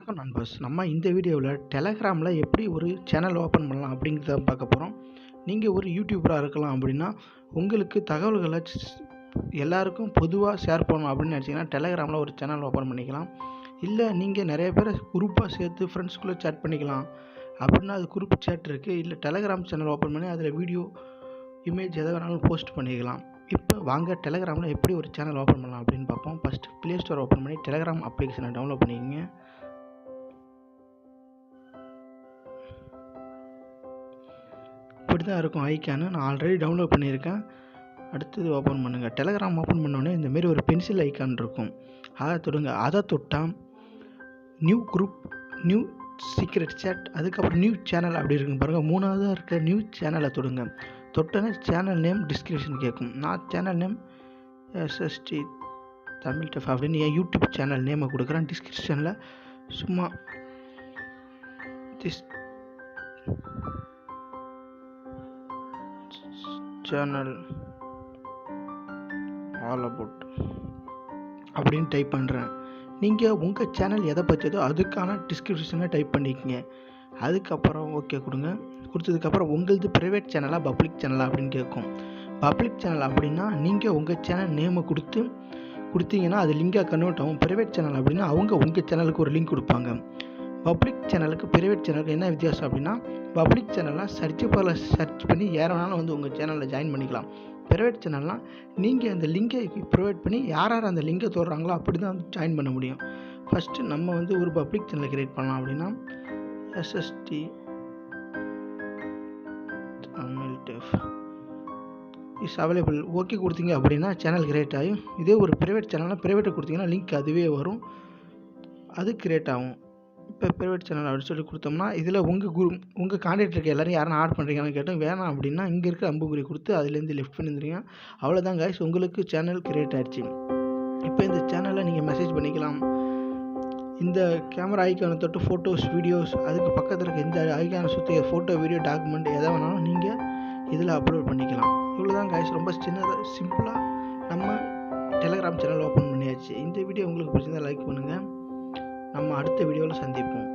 வணக்கம் நண்பர்ஸ். நம்ம இந்த வீடியோவில் டெலகிராமில் எப்படி ஒரு சேனல் ஓப்பன் பண்ணலாம் அப்படிங்கிறத பார்க்க போகிறோம். நீங்கள் ஒரு யூடியூபராக இருக்கலாம் அப்படின்னா உங்களுக்கு தகவல்களை எல்லாருக்கும் பொதுவாக ஷேர் பண்ணணும் அப்படின்னு நினச்சிங்கன்னா டெலகிராமில் ஒரு சேனல் ஓப்பன் பண்ணிக்கலாம். இல்லை நீங்கள் நிறைய பேர் குரூப்பாக சேர்த்து ஃப்ரெண்ட்ஸ்குள்ளே சேட் பண்ணிக்கலாம் அப்படின்னா அது குரூப் சேட் இருக்குது. இல்லை டெலகிராம் சேனல் ஓப்பன் பண்ணி அதில் வீடியோ இமேஜ் எதை வேணாலும் போஸ்ட் பண்ணிக்கலாம். இப்போ வாங்க டெலகிராமில் எப்படி ஒரு சேனல் ஓப்பன் பண்ணலாம் அப்படின்னு பார்ப்போம். ஃபஸ்ட்டு ப்ளே ஸ்டோர் ஓப்பன் பண்ணி டெலகிராம் அப்ளிகேஷனை டவுன்லோட் பண்ணிக்கோங்க. இப்படி தான் இருக்கும் ஐக்கானு. நான் ஆல்ரெடி டவுன்லோட் பண்ணியிருக்கேன். அடுத்தது ஓப்பன் பண்ணுங்கள். டெலகிராம் ஓப்பன் பண்ணோடனே இந்தமாரி ஒரு பென்சில் ஐக்கான் இருக்கும், அதை தொடுங்க. அதை தொட்டால் new group, new secret chat, அதுக்கப்புறம் நியூ சேனல் அப்படி இருக்குங்க பாருங்கள். மூணாவதாக இருக்க நியூ சேனலை தொடுங்க. தொட்டோன்னே சேனல் நேம் டிஸ்கிரிப்ஷன் கேட்கும். நான் channel name SST Tamil deaf அப்படின்னு என் யூடியூப் சேனல் நேமை கொடுக்குறேன். டிஸ்கிரிப்ஷனில் சும்மா திஸ் சேனல் ஆல் அபவுட் அப்படின்னு டைப் பண்ணுறேன். நீங்கள் உங்கள் சேனல் எதை பற்றியதோ அதுக்கான டிஸ்கிரிப்ஷனை டைப் பண்ணிக்கங்க. அதுக்கப்புறம் ஓகே கொடுங்க. கொடுத்ததுக்கப்புறம் உங்களது ப்ரைவேட் சேனலாக பப்ளிக் சேனலாக அப்படின்னு கேட்கும். பப்ளிக் சேனல் அப்படின்னா நீங்கள் உங்கள் சேனல் நேமை கொடுத்தீங்கன்னா அது லிங்காக கன்வெர்ட் ஆகும். ப்ரைவேட் சேனல் அப்படின்னா அவங்க உங்கள் சேனலுக்கு ஒரு லிங்க் கொடுப்பாங்க. பப்ளிக் சேனலுக்கு ப்ரைவேட் சேனலுக்கு என்ன வித்தியாசம் அப்படின்னா, பப்ளிக் சேனல்லாம் சர்ச் பண்ணி யாரானாலும் வந்து உங்கள் சேனலில் ஜாயின் பண்ணிக்கலாம். ப்ரைவேட் சேனல்னால் நீங்கள் அந்த லிங்கை ப்ரொவைட் பண்ணி யார் அந்த லிங்கை தோடுறாங்களோ அப்படி தான் வந்து ஜாயின் பண்ண முடியும். ஃபஸ்ட்டு நம்ம வந்து ஒரு பப்ளிக் சேனலை கிரியேட் பண்ணலாம். அப்படின்னா SST Tamil deaf is available okay கொடுத்தீங்க அப்படின்னா சேனல் கிரியேட் ஆகும். இதே ஒரு ப்ரைவேட் சேனல்னால் ப்ரைவேட்டை கொடுத்தீங்கன்னா லிங்க் அதுவே வரும், அது கிரியேட் ஆகும். இப்போ ப்ரைவேட் சேனல் அப்படின்னு சொல்லி கொடுத்தோம்னா இதில் உங்கள் கான்டாக்ட் இருக்க எல்லோரும் யாரும் ஆட் பண்ணுறீங்கன்னு கேட்டோம். வேணாம் அப்படின்னா இங்கே இருக்க அம்புக்குறி கொடுத்து அதுலேருந்து லெஃப்ட் பண்ணிடுறீங்க. அவ்வளோதான் கைஸ், உங்களுக்கு சேனல் கிரியேட் ஆகிடுச்சு. இப்போ இந்த சேனலில் நீங்கள் மெசேஜ் பண்ணிக்கலாம். இந்த கேமரா ஐக்கானை தொட்டு ஃபோட்டோஸ், வீடியோஸ், அதுக்கு பக்கத்தில் இருக்க இந்த ஐக்கானை சுற்றி ஃபோட்டோ, வீடியோ, டாக்குமெண்ட் எதை வேணாலும் நீங்கள் இதில் அப்லோட் பண்ணிக்கலாம். இவ்வளோதான் கைஸ், ரொம்ப சின்னதாக சிம்பிளாக நம்ம டெலகிராம் சேனல் ஓப்பன் பண்ணியாச்சு. இந்த வீடியோ உங்களுக்கு பிடிச்சிருந்தால் லைக் பண்ணுங்கள். நம்ம அடுத்த வீடியோவில் சந்திப்போம்.